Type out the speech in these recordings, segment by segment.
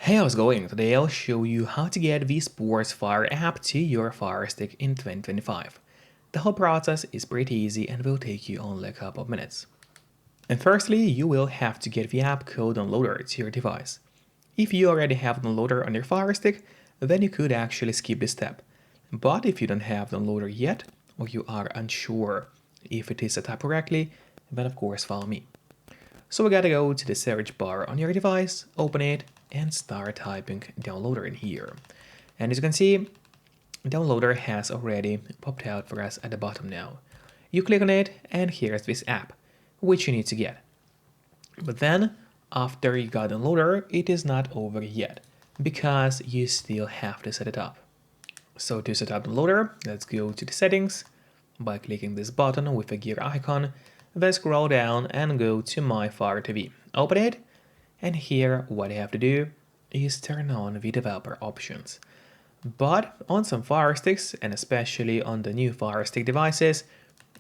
Hey, how's it going? Today I'll show you how to get the Sports Fire app to your Firestick in 2025. The whole process is pretty easy and will take you only a couple of minutes. And firstly, you will have to get the app code downloader to your device. If you already have downloader on your Firestick, then you could actually skip this step. But if you don't have downloader yet, or you are unsure if it is set up correctly, then of course follow me. So we gotta go to the search bar on your device, open it, and start typing downloader in here. And as you can see, downloader has already popped out for us at the bottom now. You click on it, and here's this app, which you need to get. But then, after you got downloader, it is not over yet, because you still have to set it up. So to set up downloader, let's go to the settings by clicking this button with a gear icon, then scroll down and go to My Fire TV. Open it, and here what you have to do is turn on the developer options. But on some Fire Sticks, and especially on the new Fire Stick devices,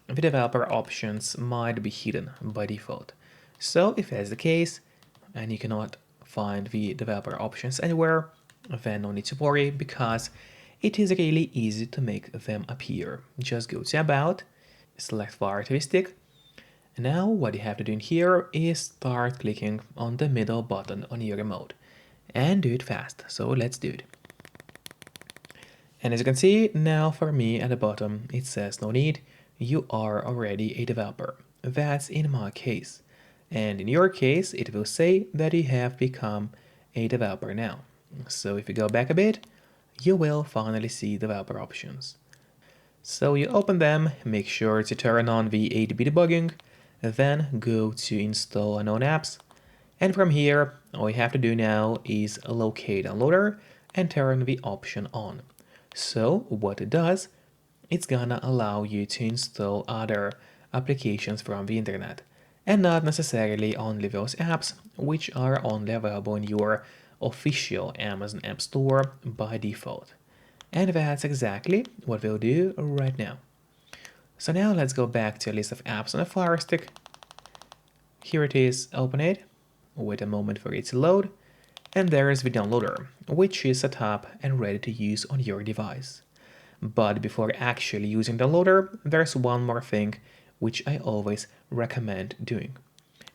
the developer options might be hidden by default. So if that's the case, and you cannot find the developer options anywhere, then no need to worry, because it is really easy to make them appear. Just go to About, select Fire TV Stick. Now what you have to do in here is start clicking on the middle button on your remote. And do it fast, so let's do it. And as you can see, now for me at the bottom it says no need, you are already a developer. That's in my case. And in your case, it will say that you have become a developer now. So if you go back a bit, you will finally see developer options. So you open them, make sure to turn on the A/B debugging, then go to install unknown apps. And from here, all you have to do now is locate downloader and turn the option on. So what it does, it's gonna allow you to install other applications from the internet, and not necessarily only those apps which are only available in your official Amazon App Store by default. And that's exactly what we'll do right now. So now let's go back to a list of apps on a Fire Stick. Here it is, open it, wait a moment for it to load, and there is the downloader, which is set up and ready to use on your device. But before actually using downloader, there's one more thing which I always recommend doing.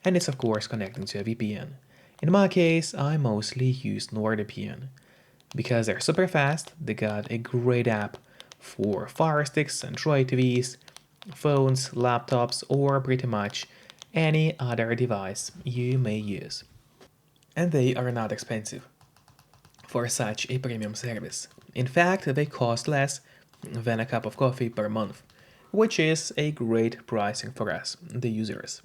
And it's of course connecting to a VPN. In my case, I mostly use NordVPN. Because they're super fast, they got a great app for Fire Sticks, Android TVs, phones, laptops, or pretty much any other device you may use. And they are not expensive for such a premium service. In fact, they cost less than a cup of coffee per month, which is a great pricing for us, the users.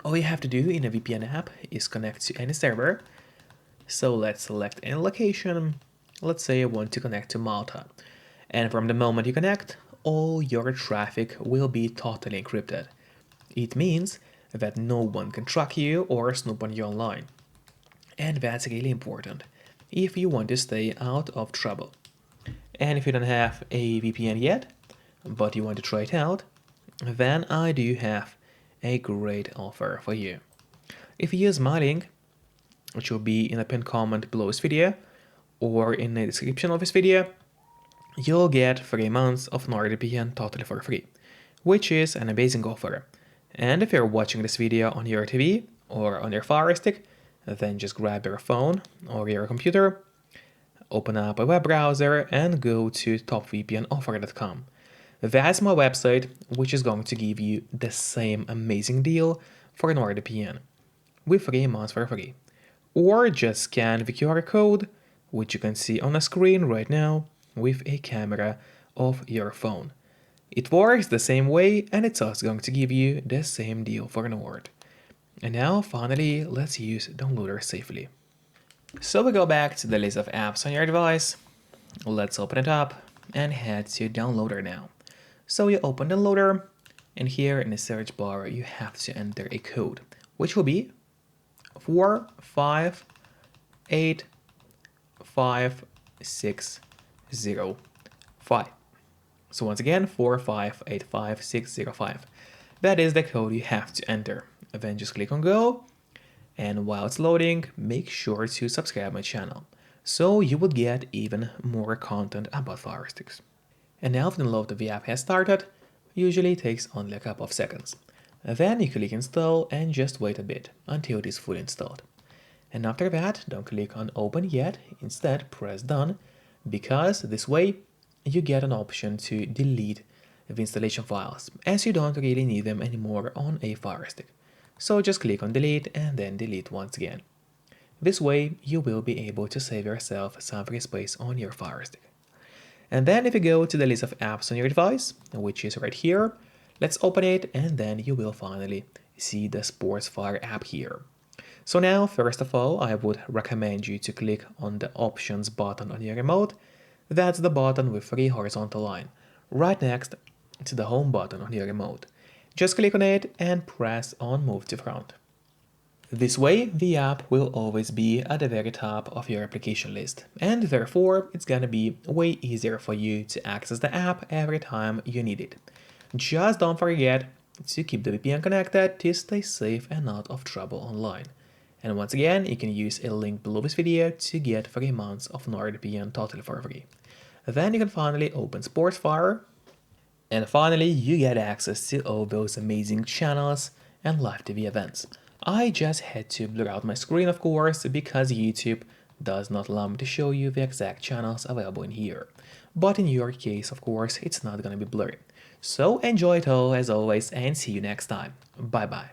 All you have to do in a VPN app is connect to any server. So let's select any location. Let's say I want to connect to Malta. And from the moment you connect, all your traffic will be totally encrypted. It means that no one can track you or snoop on you online. And that's really important if you want to stay out of trouble. And if you don't have a VPN yet, but you want to try it out, then I do have a great offer for you. If you use my link, which will be in the pinned comment below this video, or in the description of this video, you'll get 3 months of NordVPN totally for free, which is an amazing offer. And if you're watching this video on your TV or on your Fire Stick, then just grab your phone or your computer, open up a web browser and go to topvpnoffer.com. That's my website, which is going to give you the same amazing deal for NordVPN, with 3 months for free. Or just scan the QR code, which you can see on the screen right now, with a camera of your phone. It works the same way, and it's also going to give you the same deal for Nord. And now, finally, let's use downloader safely. So we go back to the list of apps on your device. Let's open it up and head to downloader now. So you open downloader, and here in the search bar, you have to enter a code, which will be 4585605. So once again, 4585605. That is the code you have to enter. Then just click on go, And while it's loading, make sure to subscribe my channel, so you will get even more content about Firesticks. And now the download of the app has started, usually it takes only a couple of seconds. Then you click install and just wait a bit until it is fully installed. And after that, don't click on open yet, instead press done, because this way you get an option to delete the installation files, as you don't really need them anymore on a Firestick. So just click on delete and then delete once again. This way you will be able to save yourself some free space on your Firestick. And then if you go to the list of apps on your device, which is right here, let's open it and then you will finally see the SportsFire app here. So now, first of all, I would recommend you to click on the options button on your remote. That's the button with 3 horizontal lines, right next to the home button on your remote. Just click on it and press on move to front. This way, the app will always be at the very top of your application list, and therefore it's gonna be way easier for you to access the app every time you need it. Just don't forget to keep the VPN connected to stay safe and out of trouble online. And once again, you can use a link below this video to get 3 months of NordVPN totally for free. Then you can finally open SportsFire, and finally you get access to all those amazing channels and live TV events. I just had to blur out my screen, of course, because YouTube does not allow me to show you the exact channels available in here. But in your case, of course, it's not gonna be blurry. So enjoy it all as always and see you next time. Bye bye.